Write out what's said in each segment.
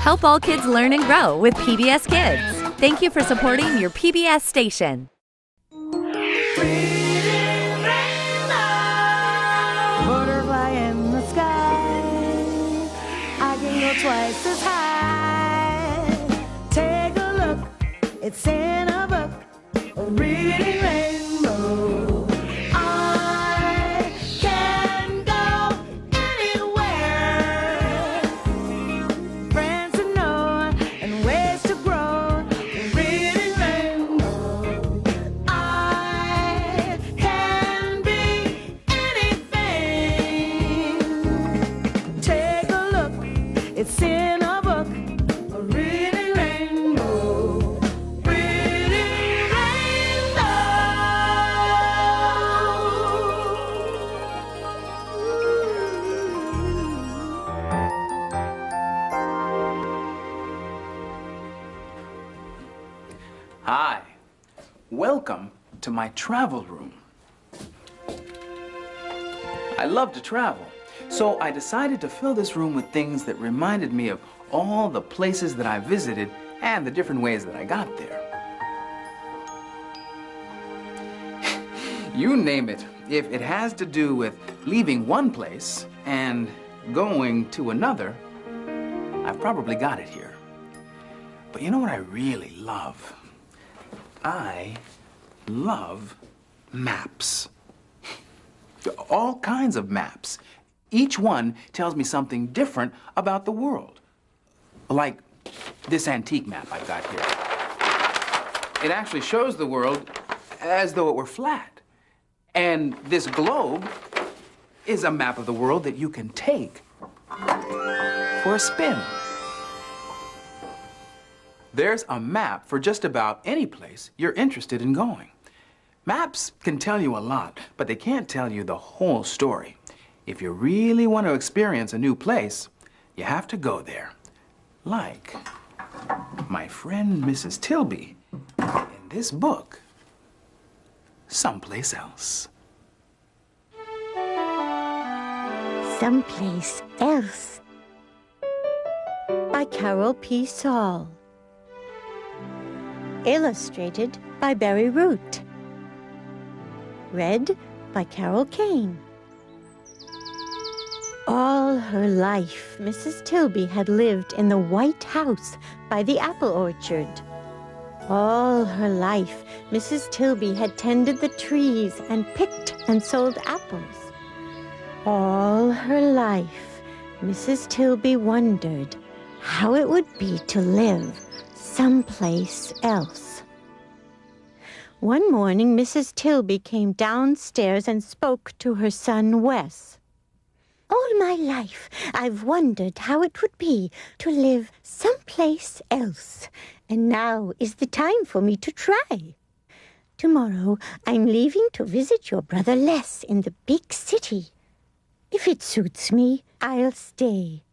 Help all kids learn and grow with PBS Kids. Thank you for supporting your PBS station. Butterfly in the sky, I can go twice as high. Take a look, it's in a book, a reading rainbow. I can go anywhere. Friends to know and ways to grow, a reading rainbow. I can be anything. Take a look, it's in a book, a reading rainbow. Reading rainbow. Hi, welcome to my travel room. I love to travel, so I decided to fill this room with things that reminded me of all the places that I visited and the different ways that I got there. You name it, if it has to do with leaving one place and going to another, I've probably got it here. But you know what I really love? I love maps. All kinds of maps. Each one tells me something different about the world. Like this antique map I've got here. It actually shows the world as though it were flat. And this globe is a map of the world that you can take for a spin. There's a map for just about any place you're interested in going. Maps can tell you a lot, but they can't tell you the whole story. If you really want to experience a new place, you have to go there. Like my friend Mrs. Tilby in this book, Someplace Else. Someplace Else by Carol P. Saul. Illustrated by Barry Root. Read by Carol Kane. All her life, Mrs. Tilby had lived in the white house by the apple orchard. All her life, Mrs. Tilby had tended the trees and picked and sold apples. All her life, Mrs. Tilby wondered how it would be to live someplace else. One morning, Mrs. Tilby came downstairs and spoke to her son, Wes. All my life, I've wondered how it would be to live someplace else, and now is the time for me to try. Tomorrow, I'm leaving to visit your brother Les in the big city. If it suits me, I'll stay.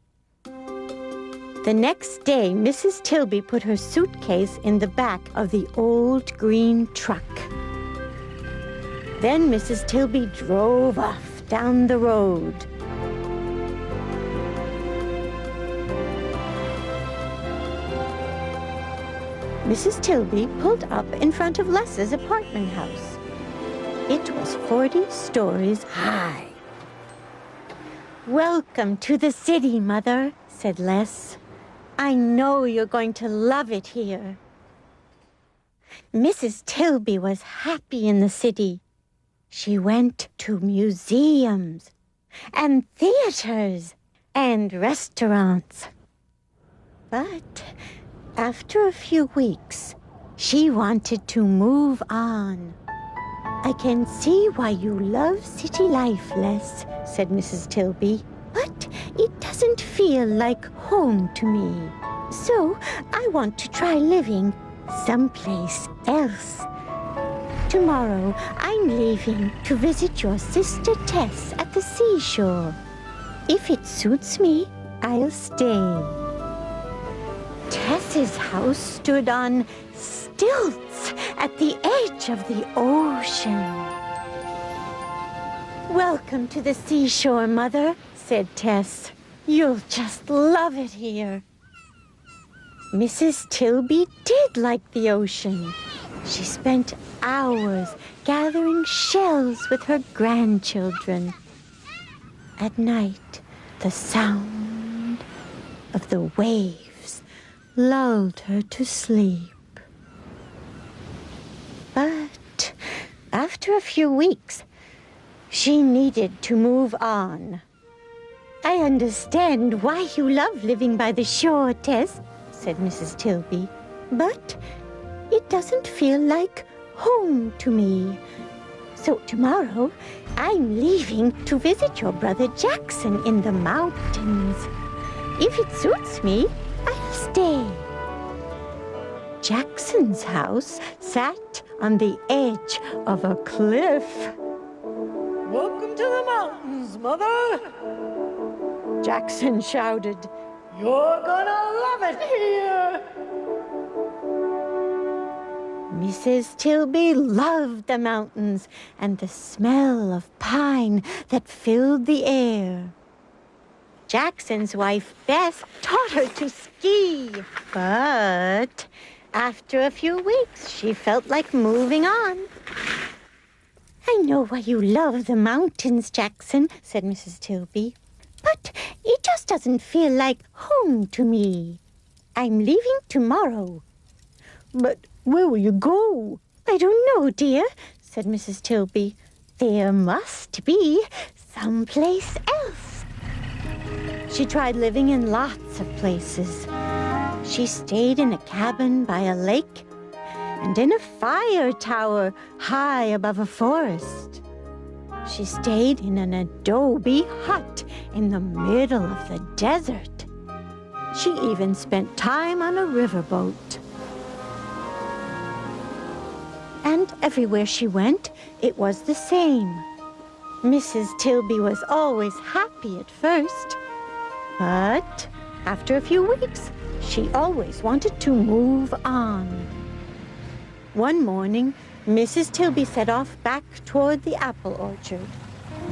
The next day, Mrs. Tilby put her suitcase in the back of the old green truck. Then Mrs. Tilby drove off down the road. Mrs. Tilby pulled up in front of Les's apartment house. It was 40 stories high. "Welcome to the city, Mother," said Les. "I know you're going to love it here." Mrs. Tilby was happy in the city. She went to museums and theaters and restaurants. But after a few weeks, she wanted to move on. "I can see why you love city life, Les," said Mrs. Tilby, "but it doesn't feel like home to me. So I want to try living someplace else. Tomorrow, I'm leaving to visit your sister Tess at the seashore. If it suits me, I'll stay." Tess's house stood on stilts at the edge of the ocean. "Welcome to the seashore, Mother," said Tess. "You'll just love it here." Mrs. Tilby did like the ocean. She spent hours gathering shells with her grandchildren. At night, the sound of the waves lulled her to sleep. But after a few weeks, she needed to move on. "I understand why you love living by the shore, Tess," said Mrs. Tilby, "but it doesn't feel like home to me. So tomorrow, I'm leaving to visit your brother Jackson in the mountains. If it suits me, I'll stay." Jackson's house sat on the edge of a cliff. "Welcome to the mountains, Mother!" Jackson shouted. "You're gonna love it here!" Mrs. Tilby loved the mountains and the smell of pine that filled the air. Jackson's wife, Beth, taught her to ski. But after a few weeks, she felt like moving on. "I know why you love the mountains, Jackson," said Mrs. Tilby. "But it just doesn't feel like home to me. I'm leaving tomorrow." "But where will you go?" "I don't know, dear," said Mrs. Tilby. "There must be someplace else." She tried living in lots of places. She stayed in a cabin by a lake and in a fire tower high above a forest. She stayed in an adobe hut in the middle of the desert. She even spent time on a riverboat. And everywhere she went, it was the same. Mrs. Tilby was always happy at first, but after a few weeks, she always wanted to move on. One morning, Mrs. Tilby set off back toward the apple orchard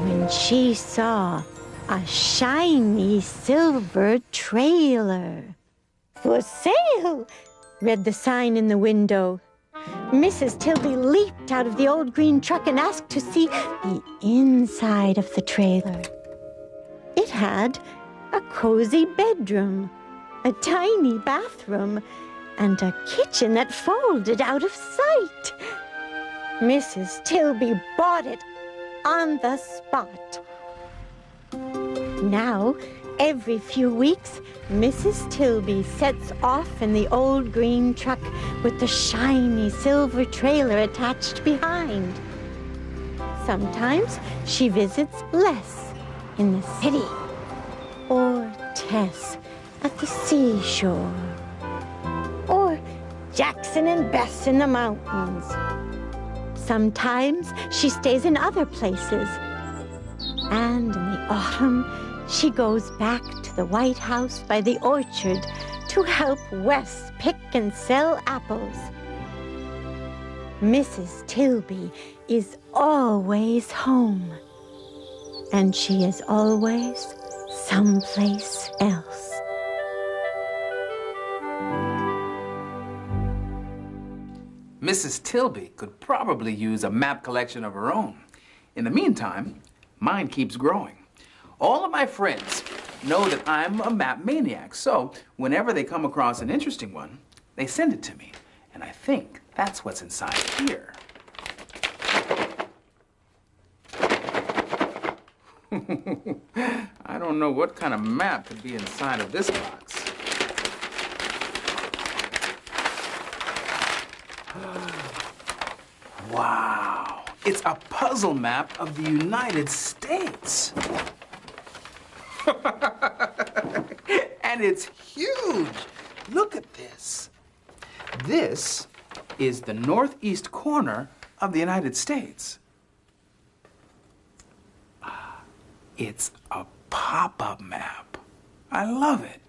when she saw a shiny silver trailer. "For sale," read the sign in the window. Mrs. Tilby leaped out of the old green truck and asked to see the inside of the trailer. It had a cozy bedroom, a tiny bathroom, and a kitchen that folded out of sight. Mrs. Tilby bought it on the spot. Now, every few weeks, Mrs. Tilby sets off in the old green truck with the shiny silver trailer attached behind. Sometimes she visits Les in the city, or Tess at the seashore, or Jackson and Bess in the mountains. Sometimes she stays in other places. And in the autumn, she goes back to the White House by the orchard to help Wes pick and sell apples. Mrs. Tilby is always home, and she is always someplace else. Mrs. Tilby could probably use a map collection of her own. In the meantime, mine keeps growing. All of my friends know that I'm a map maniac, so whenever they come across an interesting one, they send it to me. And I think that's what's inside here. I don't know what kind of map could be inside of this box. Wow, it's a puzzle map of the United States. And it's huge. Look at this. This is the northeast corner of the United States. It's a pop-up map. I love it.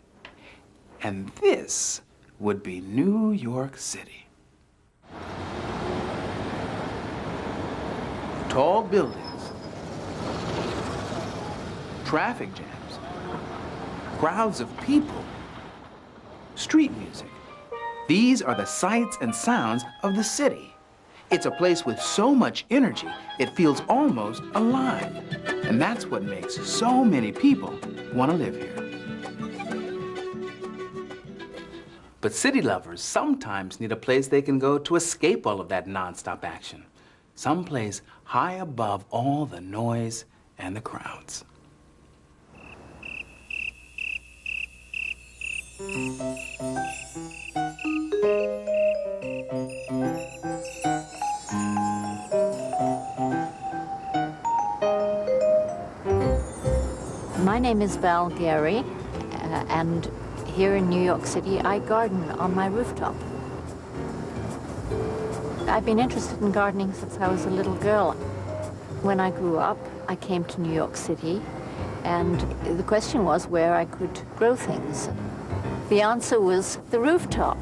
And this would be New York City. Tall buildings, traffic jams, crowds of people, street music. These are the sights and sounds of the city. It's a place with so much energy, it feels almost alive. And that's what makes so many people want to live here. But city lovers sometimes need a place they can go to escape all of that nonstop action. Someplace high above all the noise and the crowds. My name is Val Gary, and here in New York City, I garden on my rooftop. I've been interested in gardening since I was a little girl. When I grew up, I came to New York City, and the question was where I could grow things. The answer was the rooftop.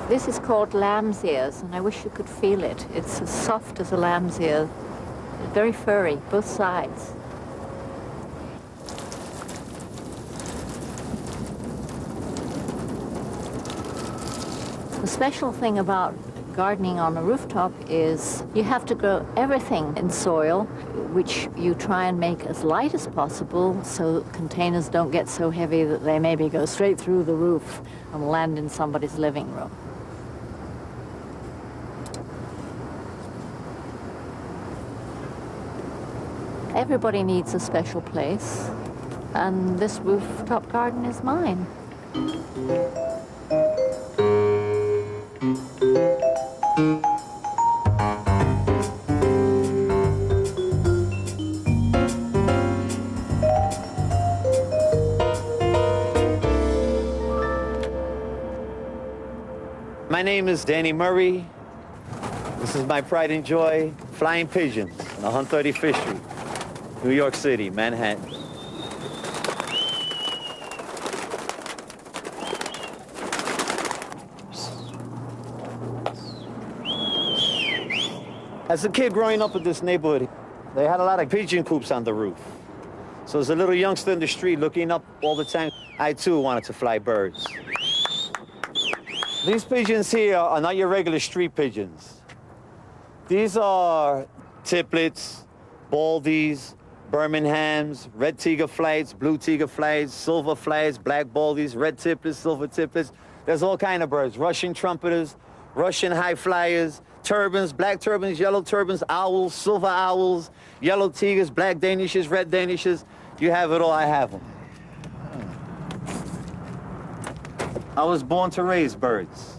This is called lamb's ears, and I wish you could feel it. It's as soft as a lamb's ear, very furry, both sides. The special thing about gardening on a rooftop is you have to grow everything in soil, which you try and make as light as possible so containers don't get so heavy that they maybe go straight through the roof and land in somebody's living room. Everybody needs a special place, and this rooftop garden is mine. My name is Danny Murray. This is my pride and joy, Flying Pigeons on 135th Street, New York City, Manhattan. As a kid growing up in this neighborhood, they had a lot of pigeon coops on the roof. So as a little youngster in the street looking up all the time, I too wanted to fly birds. These pigeons here are not your regular street pigeons. These are tiplets, baldies, Birminghams, red tiger flights, blue tiger flights, silver flights, black baldies, red tiplets, silver tiplets. There's all kind of birds. Russian trumpeters, Russian high flyers, turbans, black turbans, yellow turbans, owls, silver owls, yellow tigers, black danishes, red danishes. You have it all, I have them. I was born to raise birds.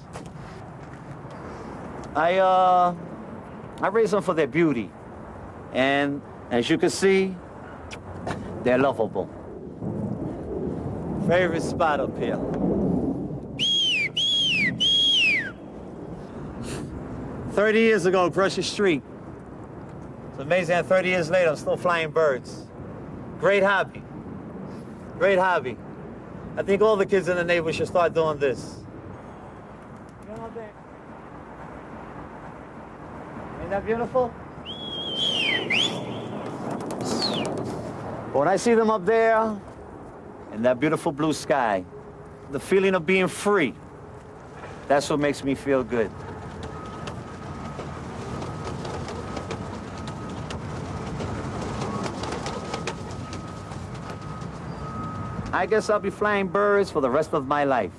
I raise them for their beauty. And as you can see, they're lovable. Favorite spot up here. "30 years ago, across the street. It's amazing that 30 years later, I'm still flying birds. Great hobby. Great hobby. I think all the kids in the neighborhood should start doing this. Ain't that beautiful? When I see them up there in that beautiful blue sky, the feeling of being free, that's what makes me feel good. I guess I'll be flying birds for the rest of my life.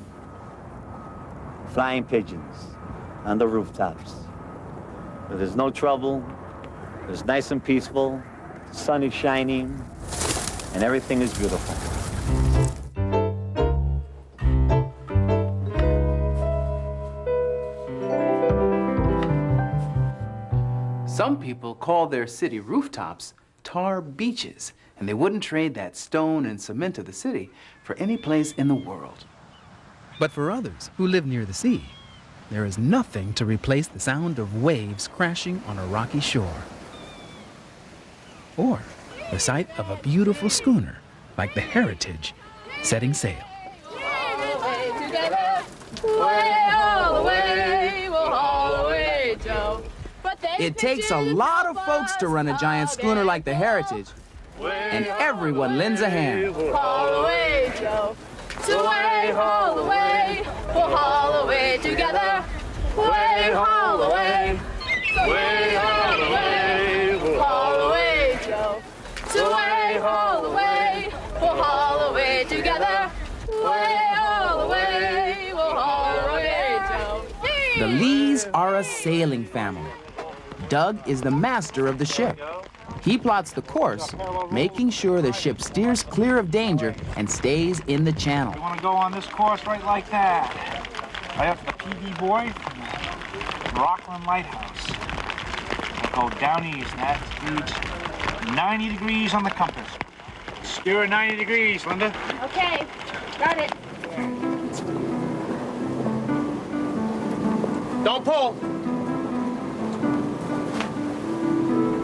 Flying pigeons on the rooftops. Where there's no trouble, it's nice and peaceful, the sun is shining, and everything is beautiful. Some people call their city rooftops tar beaches, and they wouldn't trade that stone and cement of the city for any place in the world. But for others who live near the sea, there is nothing to replace the sound of waves crashing on a rocky shore, or the sight of a beautiful schooner like the Heritage setting sail. It takes a lot of folks to run a giant schooner like the Heritage, and everyone lends a hand. Haul away, Joe. Away, haul away. We'll haul away together. Way, haul away. Way, haul away. We'll haul away, Joe. Away, haul away. We'll haul away together. Way, haul away. We'll haul away, Joe. The Lees are a sailing family. Doug is the master of the ship. He plots the course, making sure the ship steers clear of danger and stays in the channel. We want to go on this course right like that. Right up to the PD buoy from the Rockland Lighthouse. We'll go down east, and that reads 90 degrees on the compass. Steer at 90 degrees, Linda. Okay, got it. Don't pull.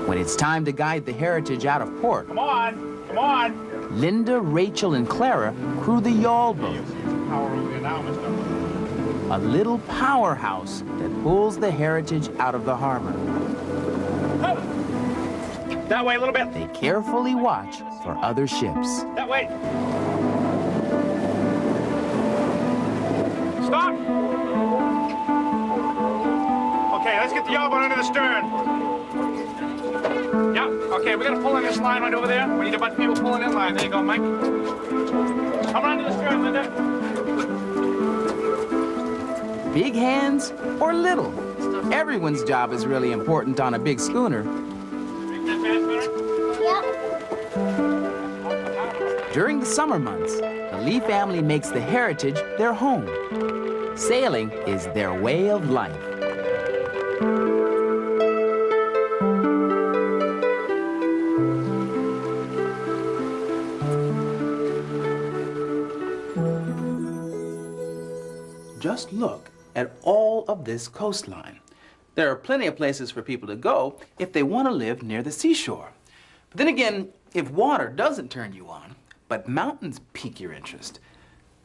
When it's time to guide the Heritage out of port, Come on, come on. Linda, Rachel, and Clara crew the yawl boat, Power over here now, mister. a little powerhouse that pulls the Heritage out of the harbor. That way a little bit. They carefully watch for other ships. That way. Stop. Okay, let's get the yawl boat under the stern. Yeah, okay, we gotta pull in this line right over there. We need a bunch of people pulling in line. There you go, Mike. Come on to the stern, Linda. Big hands or little, everyone's job is really important on a big schooner. Make that fast, Mary. During the summer months, the Lee family makes the Heritage their home. Sailing is their way of life. Just look at all of this coastline. There are plenty of places for people to go if they want to live near the seashore. But then again, if water doesn't turn you on, but mountains pique your interest,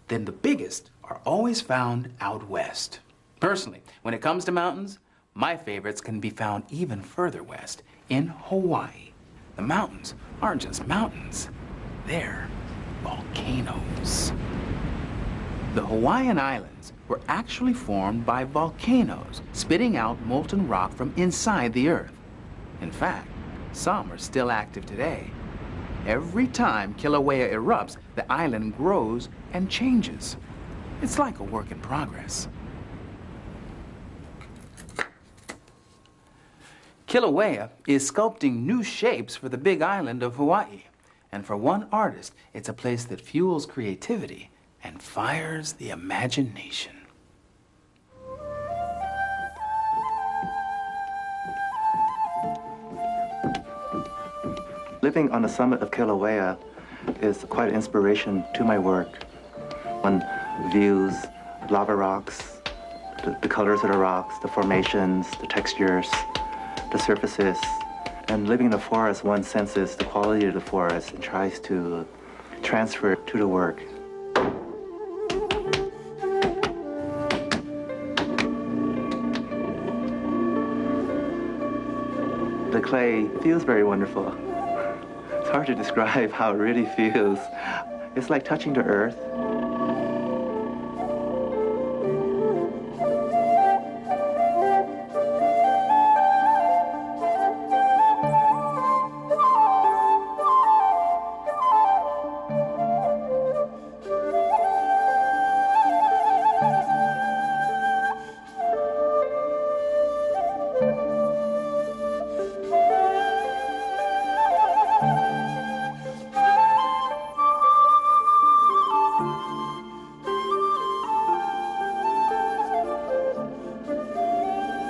then the biggest are always found out west. Personally, when it comes to mountains, my favorites can be found even further west, in Hawaii. The mountains aren't just mountains, they're volcanoes. The Hawaiian Islands were actually formed by volcanoes spitting out molten rock from inside the earth. In fact, some are still active today. Every time Kilauea erupts, the island grows and changes. It's like a work in progress. Kilauea is sculpting new shapes for the big island of Hawaii. And for one artist, it's a place that fuels creativity and fires the imagination. Living on the summit of Kilauea is quite an inspiration to my work. One views lava rocks, the colors of the rocks, the formations, the textures, the surfaces. And living in the forest, one senses the quality of the forest and tries to transfer it to the work. The clay feels very wonderful. It's hard to describe how it really feels. It's like touching the earth.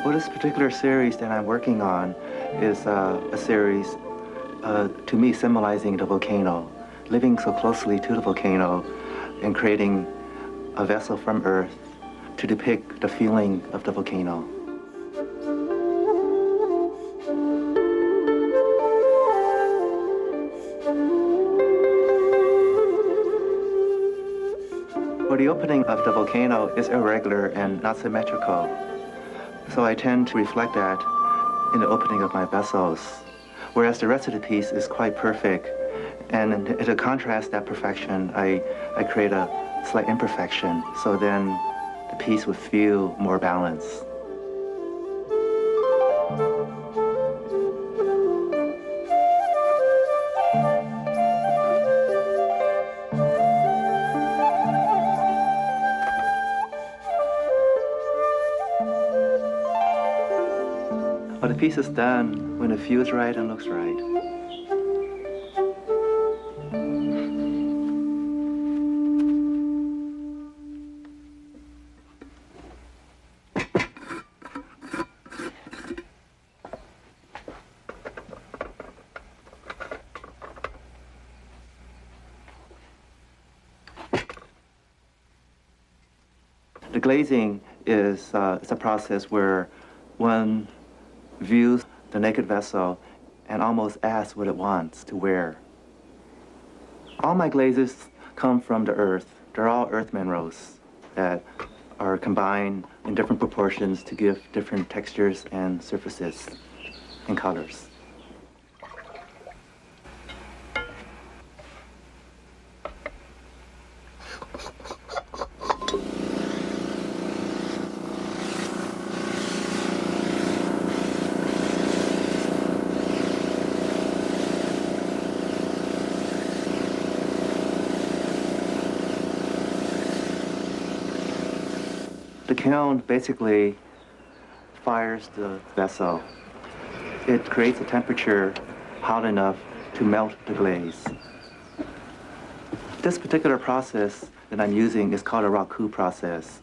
Well, this particular series that I'm working on is a series, to me, symbolizing the volcano, living so closely to the volcano and creating a vessel from Earth to depict the feeling of the volcano. Well, the opening of the volcano is irregular and not symmetrical. So I tend to reflect that in the opening of my vessels, whereas the rest of the piece is quite perfect. And to contrast that perfection, I create a slight imperfection, so then the piece would feel more balanced. But the piece is done when it feels right and looks right. The glazing is it's a process where one views the naked vessel and almost asks what it wants to wear. All my glazes come from the earth. They're all earth minerals that are combined in different proportions to give different textures and surfaces and colors. The kiln basically fires the vessel. It creates a temperature hot enough to melt the glaze. This particular process that I'm using is called a raku process,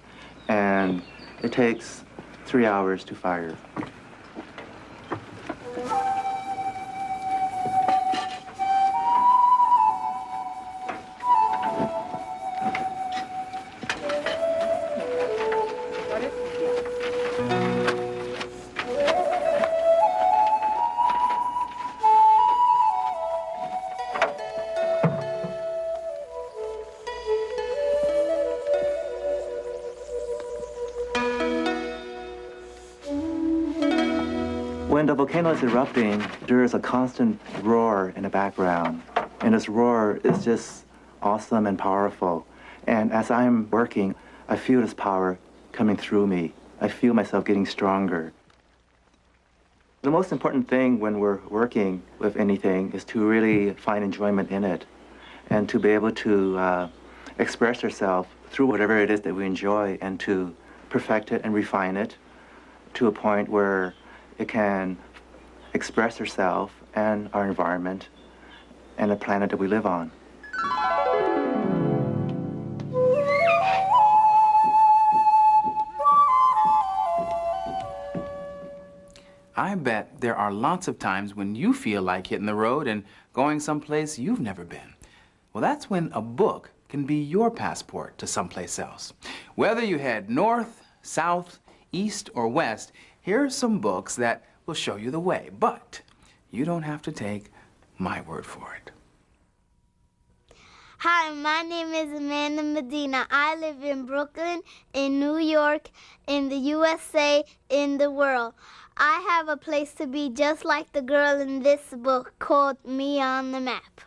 and it takes 3 hours to fire. When the volcano is erupting, there is a constant roar in the background. And this roar is just awesome and powerful. And as I'm working, I feel this power coming through me. I feel myself getting stronger. The most important thing when we're working with anything is to really find enjoyment in it and to be able to express ourselves through whatever it is that we enjoy and to perfect it and refine it to a point where it can express itself and our environment and the planet that we live on. I bet there are lots of times when you feel like hitting the road and going someplace you've never been. Well, that's when a book can be your passport to someplace else. Whether you head north, south, east, or west, here are some books that will show you the way, but you don't have to take my word for it. Hi, my name is Amanda Medina. I live in Brooklyn, in New York, in the USA, in the world. I have a place to be just like the girl in this book called Me on the Map.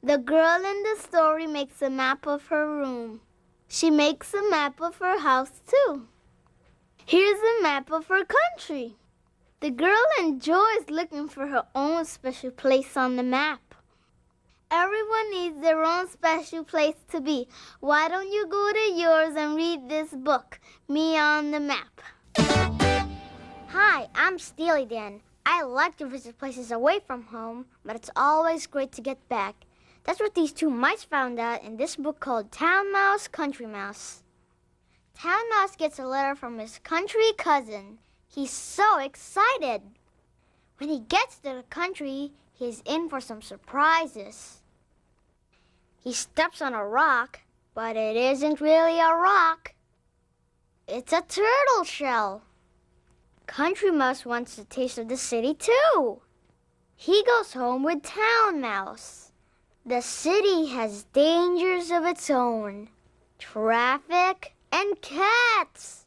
The girl in the story makes a map of her room. She makes a map of her house, too. Here's a map of her country. The girl enjoys looking for her own special place on the map. Everyone needs their own special place to be. Why don't you go to yours and read this book, Me on the Map? Hi, I'm Steely Dan. I like to visit places away from home, but it's always great to get back. That's what these two mice found out in this book called Town Mouse, Country Mouse. Town Mouse gets a letter from his country cousin. He's so excited. When he gets to the country, he's in for some surprises. He steps on a rock, but it isn't really a rock. It's a turtle shell. Country Mouse wants a taste of the city, too. He goes home with Town Mouse. The city has dangers of its own. traffic, and cats.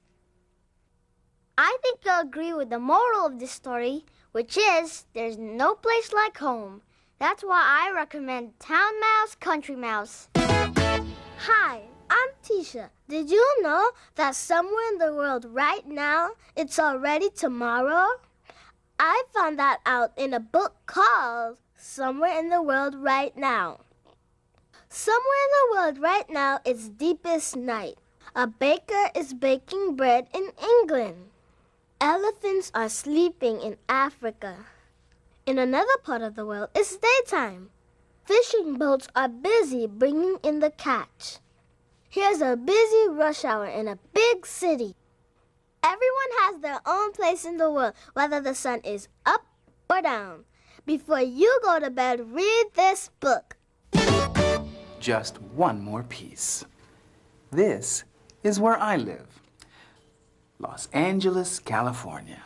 I think you'll agree with the moral of this story, which is there's no place like home. That's why I recommend Town Mouse, Country Mouse. Hi, I'm Tisha. Did you know that somewhere in the world right now, it's already tomorrow? I found that out in a book called Somewhere in the World Right Now. Somewhere in the world right now is deepest night. A baker is baking bread in England. Elephants are sleeping in Africa. In another part of the world, it's daytime. Fishing boats are busy bringing in the catch. Here's a busy rush hour in a big city. Everyone has their own place in the world, whether the sun is up or down. Before you go to bed, read this book. Just one more piece. This is where I live. Los Angeles, California.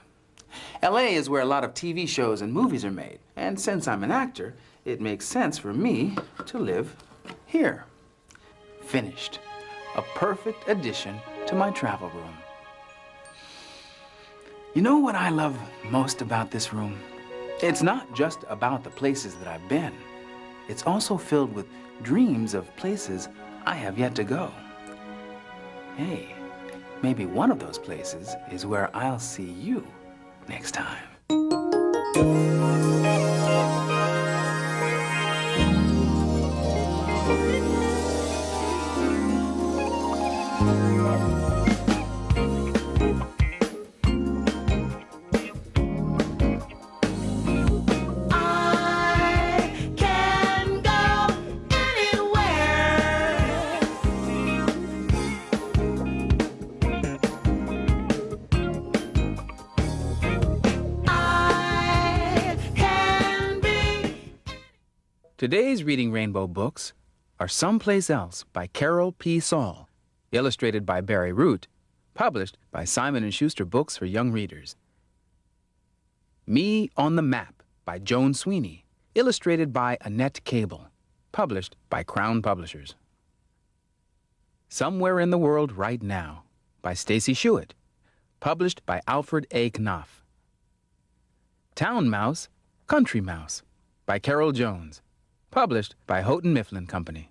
LA is where a lot of TV shows and movies are made. And since I'm an actor, it makes sense for me to live here. Finished. A perfect addition to my travel room. You know what I love most about this room? It's not just about the places that I've been. It's also filled with dreams of places I have yet to go. Hey, maybe one of those places is where I'll see you next time. Today's Reading Rainbow books are Someplace Else by Carol P. Saul, illustrated by Barry Root, published by Simon & Schuster Books for Young Readers. Me on the Map by Joan Sweeney, illustrated by Annette Cable, published by Crown Publishers. Somewhere in the World Right Now by Stacy Schuett, published by Alfred A. Knopf. Town Mouse, Country Mouse by Carol Jones, published by Houghton Mifflin Company.